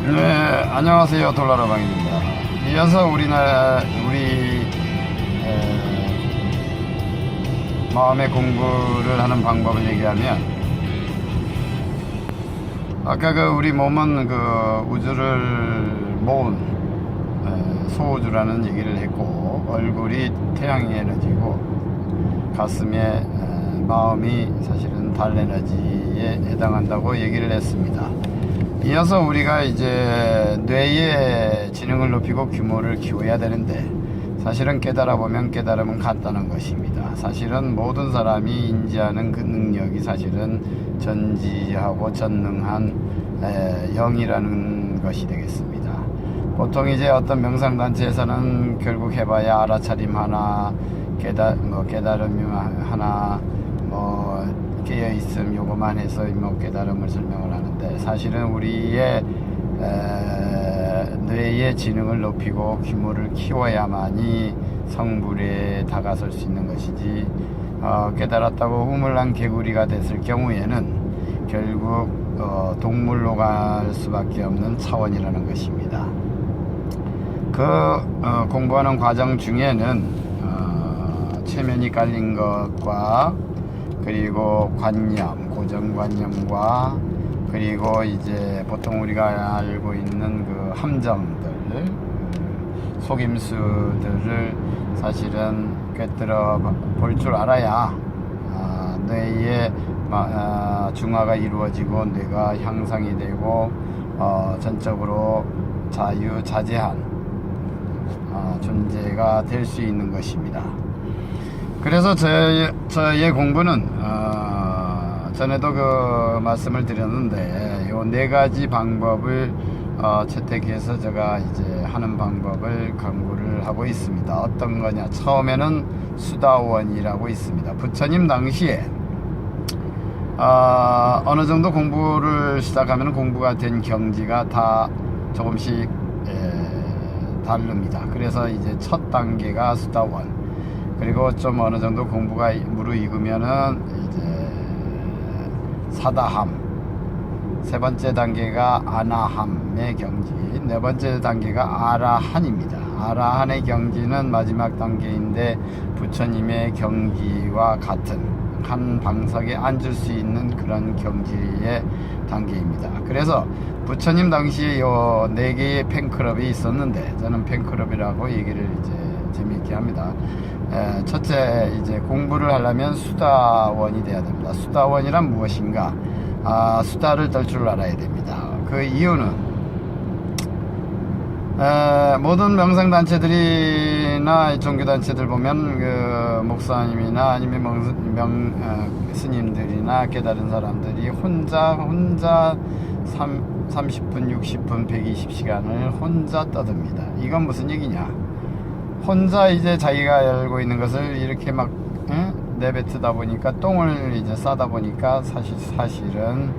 네, 안녕하세요. 돌나라방입니다. 이어서 우리 마음의 공부를 하는 방법을 얘기하면, 아까 우리 몸은 우주를 모은 소우주라는 얘기를 했고, 얼굴이 태양의 에너지고 가슴에 마음이 사실은 달 에너지에 해당한다고 얘기를 했습니다. 이어서 우리가 이제 뇌의 지능을 높이고 규모를 키워야 되는데, 사실은 깨달아 보면 깨달으면 간단한 것입니다. 사실은 모든 사람이 인지하는 그 능력이 사실은 전지하고 전능한 영이라는 것이 되겠습니다. 보통 이제 어떤 명상단체에서는 결국 해봐야 알아차림 하나, 깨달음 하나, 깨어있음 요거만 해서 깨달음을 설명을 하는데, 사실은 우리의 뇌의 지능을 높이고 규모를 키워야만이 성불에 다가설 수 있는 것이지, 깨달았다고 우물난 개구리가 됐을 경우에는 결국 동물로 갈 수밖에 없는 차원이라는 것입니다. 공부하는 과정 중에는 체면이 깔린 것과, 그리고 관념, 고정관념과, 그리고 이제 보통 우리가 알고 있는 함정들, 속임수들을 사실은 꿰뚫어 볼 줄 알아야 뇌의 중화가 이루어지고 뇌가 향상이 되고 전적으로 자유자재한 존재가 될 수 있는 것입니다. 그래서 저의 공부는 전에도 말씀을 드렸는데, 요 4가지 방법을 채택해서 제가 이제 하는 방법을 강구를 하고 있습니다. 어떤 거냐? 처음에는 수다원이라고 있습니다. 부처님 당시에 어느 정도 공부를 시작하면 공부가 된 경지가 다 조금씩 다릅니다. 그래서 이제 첫 단계가 수다원, 그리고 좀 어느 정도 공부가 무르익으면은 이제 사다함, 세 번째 단계가 아나함의 경지, 네 번째 단계가 아라한입니다. 아라한의 경지는 마지막 단계인데 부처님의 경지와 같은 한 방석에 앉을 수 있는 그런 경지의 단계입니다. 그래서 부처님 당시에 요 4개의 팬클럽이 있었는데, 저는 팬클럽이라고 얘기를 이제 재미있게 합니다. 첫째, 이제 공부를 하려면 수다원이 돼야 됩니다. 수다원이란 무엇인가? 수다를 떨 줄 알아야 됩니다. 그 이유는 모든 명상단체들이나 종교단체들 보면 목사님이나 아니면 스님들이나 깨달은 사람들이 혼자 30분, 60분, 120시간을 혼자 떠듭니다. 이건 무슨 얘기냐? 혼자 이제 자기가 알고 있는 것을 이렇게 막 내뱉다 보니까, 똥을 이제 싸다 보니까 사실은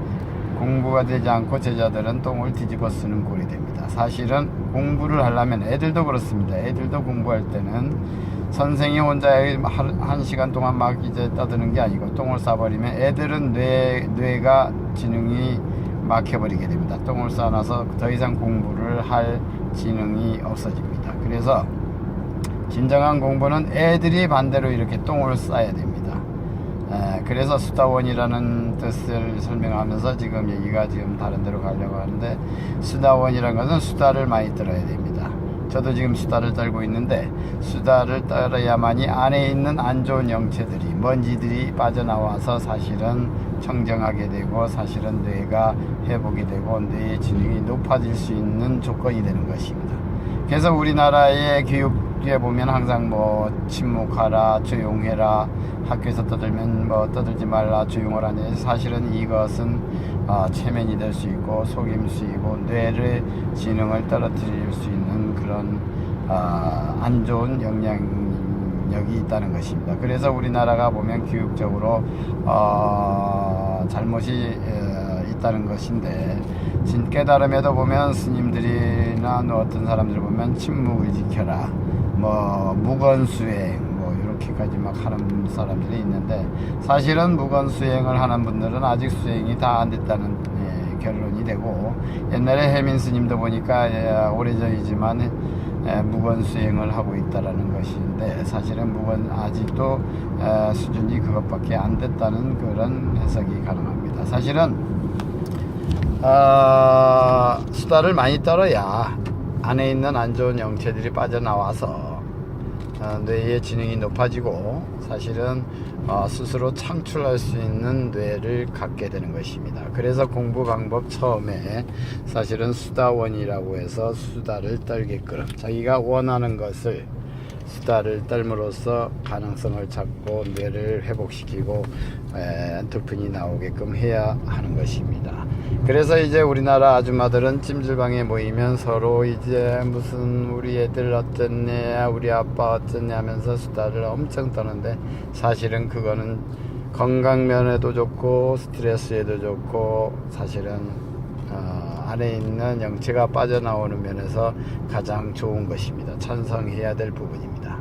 공부가 되지 않고 제자들은 똥을 뒤집어 쓰는 꼴이 됩니다. 사실은 공부를 하려면, 애들도 그렇습니다. 애들도 공부할 때는 선생이 혼자 1시간 동안 막 이제 떠드는 게 아니고, 똥을 싸버리면 애들은 뇌가 지능이 막혀버리게 됩니다. 똥을 싸놔서 더 이상 공부를 할 지능이 없어집니다. 그래서 진정한 공부는 애들이 반대로 이렇게 똥을 싸야 됩니다. 그래서 수다원이라는 뜻을 설명하면서 지금 얘기가 다른 데로 가려고 하는데, 수다원이라는 것은 수다를 많이 떨어야 됩니다. 저도 지금 수다를 떨고 있는데, 수다를 떨어야만이 안에 있는 안 좋은 영체들이, 먼지들이 빠져나와서 사실은 청정하게 되고, 사실은 뇌가 회복이 되고 뇌의 지능이 높아질 수 있는 조건이 되는 것입니다. 그래서 우리나라의 교육에 보면 항상 침묵하라, 조용해라, 학교에서 떠들면 떠들지 말라, 조용하라. 사실은 이것은 체면이 될 수 있고 속임수이고 뇌의 지능을 떨어뜨릴 수 있는 그런 안 좋은 영향력이 있다는 것입니다. 그래서 우리나라가 보면 교육적으로 잘못이 있다는 것인데, 깨달음에도 보면 스님들이나 어떤 사람들 보면 침묵을 지켜라, 무건수행, 이렇게까지 막 하는 사람들이 있는데, 사실은 무건수행을 하는 분들은 아직 수행이 다 안 됐다는 결론이 되고, 옛날에 해민 스님도 보니까 오래전이지만 무건수행을 하고 있다라는 것인데, 사실은 아직도 수준이 그것밖에 안 됐다는 그런 해석이 가능합니다. 사실은 수다를 많이 떨어야 안에 있는 안 좋은 영체들이 빠져나와서 뇌의 지능이 높아지고, 사실은 스스로 창출할 수 있는 뇌를 갖게 되는 것입니다. 그래서 공부 방법 처음에 사실은 수다원이라고 해서 수다를 떨게끔, 자기가 원하는 것을 수다를 떨므로써 가능성을 찾고 뇌를 회복시키고 엔도르핀이 나오게끔 해야 하는 것입니다. 그래서 이제 우리나라 아줌마들은 찜질방에 모이면 서로 이제 무슨 우리 애들 어땠냐, 우리 아빠 어땠냐 하면서 수다를 엄청 떠는데, 사실은 그거는 건강면에도 좋고 스트레스에도 좋고, 사실은 안에 있는 영체가 빠져나오는 면에서 가장 좋은 것입니다. 찬성해야 될 부분입니다.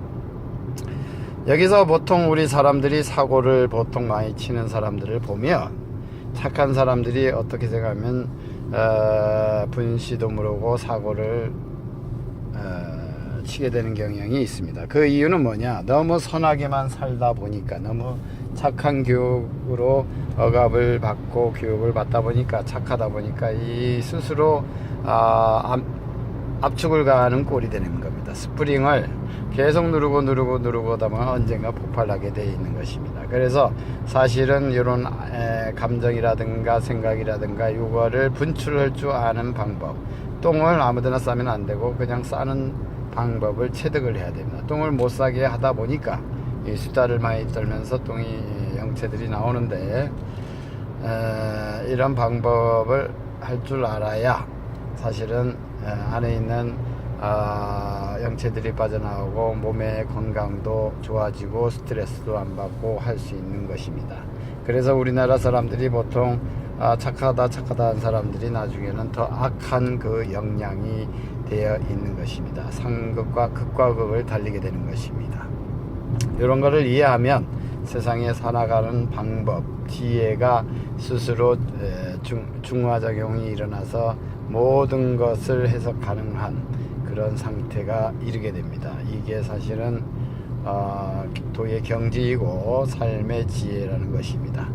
여기서 보통 우리 사람들이 사고를 보통 많이 치는 사람들을 보면, 착한 사람들이 어떻게 생각하면 분시도 모르고 사고를 치게 되는 경향이 있습니다. 그 이유는 뭐냐, 너무 선하게만 살다 보니까, 너무 착한 교육으로 억압을 받고 교육을 받다 보니까, 착하다 보니까 이 스스로 압축을 가하는 꼴이 되는 겁니다. 스프링을 계속 누르고 하다 보면 언젠가 폭발하게 되어 있는 것입니다. 그래서 사실은 이런 감정이라든가 생각이라든가 이거를 분출할 줄 아는 방법, 똥을 아무데나 싸면 안 되고 그냥 싸는 방법을 체득을 해야 됩니다. 똥을 못 싸게 하다 보니까 이 수다를 많이 떨면서 똥이 영체들이 나오는데, 이런 방법을 할 줄 알아야 사실은 안에 있는 영체들이 빠져나오고 몸의 건강도 좋아지고 스트레스도 안 받고 할 수 있는 것입니다. 그래서 우리나라 사람들이 보통 착하다 한 사람들이 나중에는 더 악한 그 영향이 되어 있는 것입니다. 상극과 극과 극을 달리게 되는 것입니다. 이런 거를 이해하면 세상에 살아가는 방법, 지혜가 스스로 중화작용이 일어나서 모든 것을 해석 가능한 그런 상태가 이르게 됩니다. 이게 사실은 도의 경지이고 삶의 지혜라는 것입니다.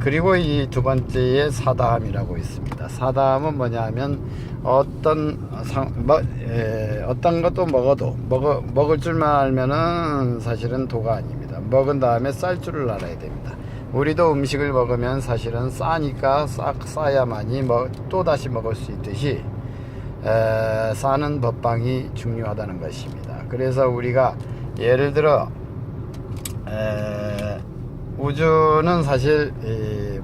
그리고 이 두 번째에 사다함이라고 있습니다. 사다함은 뭐냐 하면 어떤 것도 먹어도 먹을 줄만 알면은 사실은 도가 아닙니다. 먹은 다음에 쌀 줄을 알아야 됩니다. 우리도 음식을 먹으면 사실은 싸니까 싸야만이 또 다시 먹을 수 있듯이 싸는 법방이 중요하다는 것입니다. 그래서 우리가 예를 들어 우주는 사실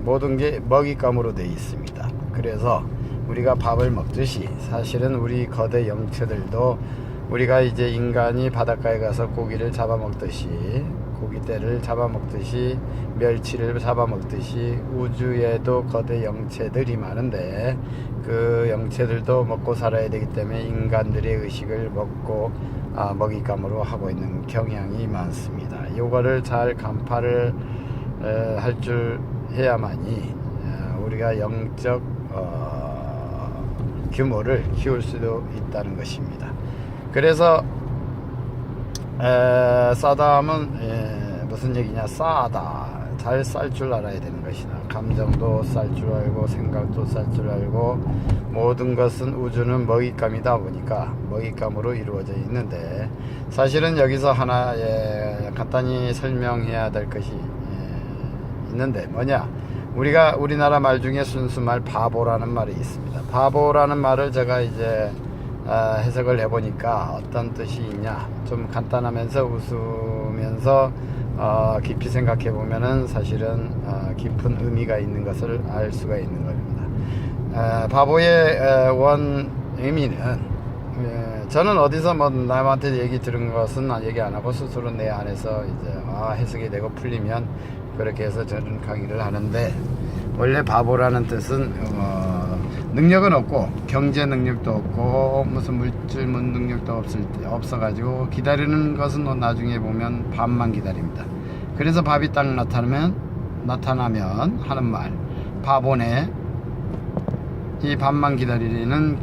모든 게 먹잇감으로 되어 있습니다. 그래서 우리가 밥을 먹듯이 사실은 우리 거대 영체들도, 우리가 이제 인간이 바닷가에 가서 고기를 잡아먹듯이, 고기떼를 잡아먹듯이, 멸치를 잡아먹듯이 우주에도 거대 영체들이 많은데, 그 영체들도 먹고 살아야 되기 때문에 인간들의 의식을 먹고 먹잇감으로 하고 있는 경향이 많습니다. 이거를 잘 간파를 할 줄 해야만이 우리가 영적 규모를 키울 수도 있다는 것입니다. 그래서 싸다함은 무슨 얘기냐, 싸다, 잘 쌀 줄 알아야 되는 것이다. 감정도 쌀 줄 알고 생각도 쌀 줄 알고, 모든 것은 우주는 먹잇감이다 보니까 먹잇감으로 이루어져 있는데, 사실은 여기서 하나 간단히 설명해야 될 것이 있는데, 뭐냐, 우리나라 말 중에 순수말 바보라는 말이 있습니다. 바보라는 말을 제가 이제 해석을 해보니까 어떤 뜻이 있냐, 좀 간단하면서 웃으면서 깊이 생각해 보면은 사실은 깊은 의미가 있는 것을 알 수가 있는 겁니다. 바보의 원 의미는, 저는 어디서 남한테 얘기 들은 것은 얘기 안 하고 스스로 내 안에서 이제 해석이 되고 풀리면 그렇게 해서 저는 강의를 하는데, 원래 바보라는 뜻은 능력은 없고 경제 능력도 없고 무슨 물질문 능력도 없어가지고 기다리는 것은 나중에 보면 밥만 기다립니다. 그래서 밥이 딱 나타나면 하는 말, 바보네, 이 밥만 기다리는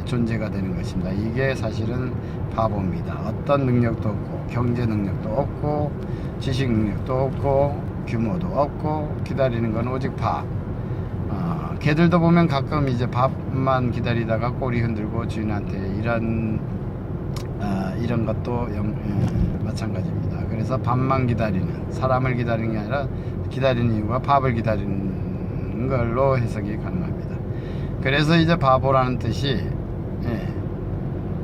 존재가 되는 것입니다. 이게 사실은 바보입니다. 어떤 능력도 없고 경제 능력도 없고 지식 능력도 없고 규모도 없고 기다리는 건 오직 밥. 개들도 보면 가끔 이제 밥만 기다리다가 꼬리 흔들고 주인한테 이런 것도 마찬가지입니다. 그래서 밥만 기다리는, 사람을 기다리는 게 아니라 기다리는 이유가 밥을 기다리는 걸로 해석이 가능합니다. 그래서 이제 바보라는 뜻이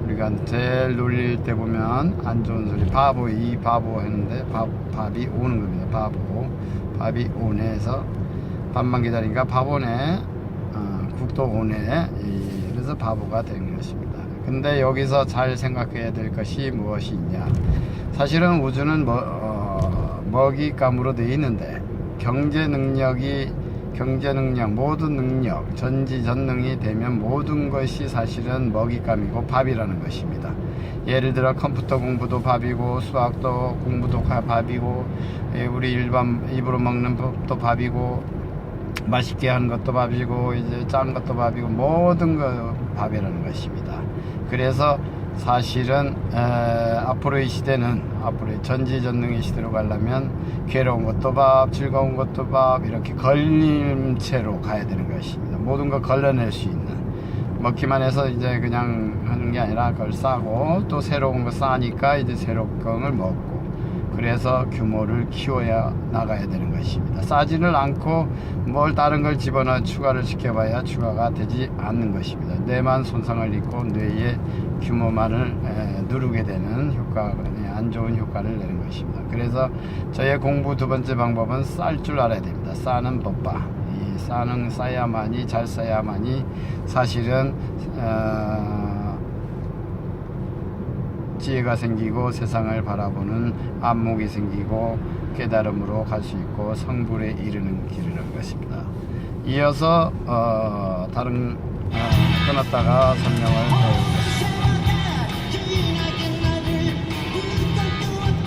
우리가 제일 놀릴 때 보면 안 좋은 소리, 바보, 이 바보 했는데 밥이 오는 겁니다. 밥이 오네 해서 밥만 기다리니까 바보네, 국도 오네, 그래서 바보가 된 것입니다. 근데 여기서 잘 생각해야 될 것이 무엇이 있냐. 사실은 우주는 먹잇감으로 되어 있는데 경제 능력, 모든 능력, 전지전능이 되면 모든 것이 사실은 먹잇감이고 밥이라는 것입니다. 예를 들어 컴퓨터 공부도 밥이고 수학도 공부도 밥이고 우리 일반 입으로 먹는 법도 밥이고 맛있게 하는 것도 밥이고 이제 짠 것도 밥이고 모든 거 밥이라는 것입니다. 그래서 사실은 앞으로의 시대는, 앞으로의 전지전능의 시대로 가려면 괴로운 것도 밥, 즐거운 것도 밥, 이렇게 걸림체로 가야 되는 것입니다. 모든 걸 걸러낼 수 있는, 먹기만 해서 이제 그냥 하는 게 아니라 그걸 싸고 또 새로운 거 싸니까 이제 새로운 걸 먹고, 그래서 규모를 키워야 나가야 되는 것입니다. 싸지를 않고 뭘 다른 걸 집어넣어 추가를 시켜봐야 추가가 되지 않는 것입니다. 뇌만 손상을 입고 뇌의 규모만을 누르게 되는 효과, 안 좋은 효과를 내는 것입니다. 그래서 저의 공부 두 번째 방법은 쌀 줄 알아야 됩니다. 싸는 법바. 이 싸야만이, 잘 싸야만이 사실은 지혜가 생기고 세상을 바라보는 안목이 생기고 깨달음으로 갈 수 있고 성불에 이르는 길이라는 것입니다. 이어서 다른 끊었다가 설명을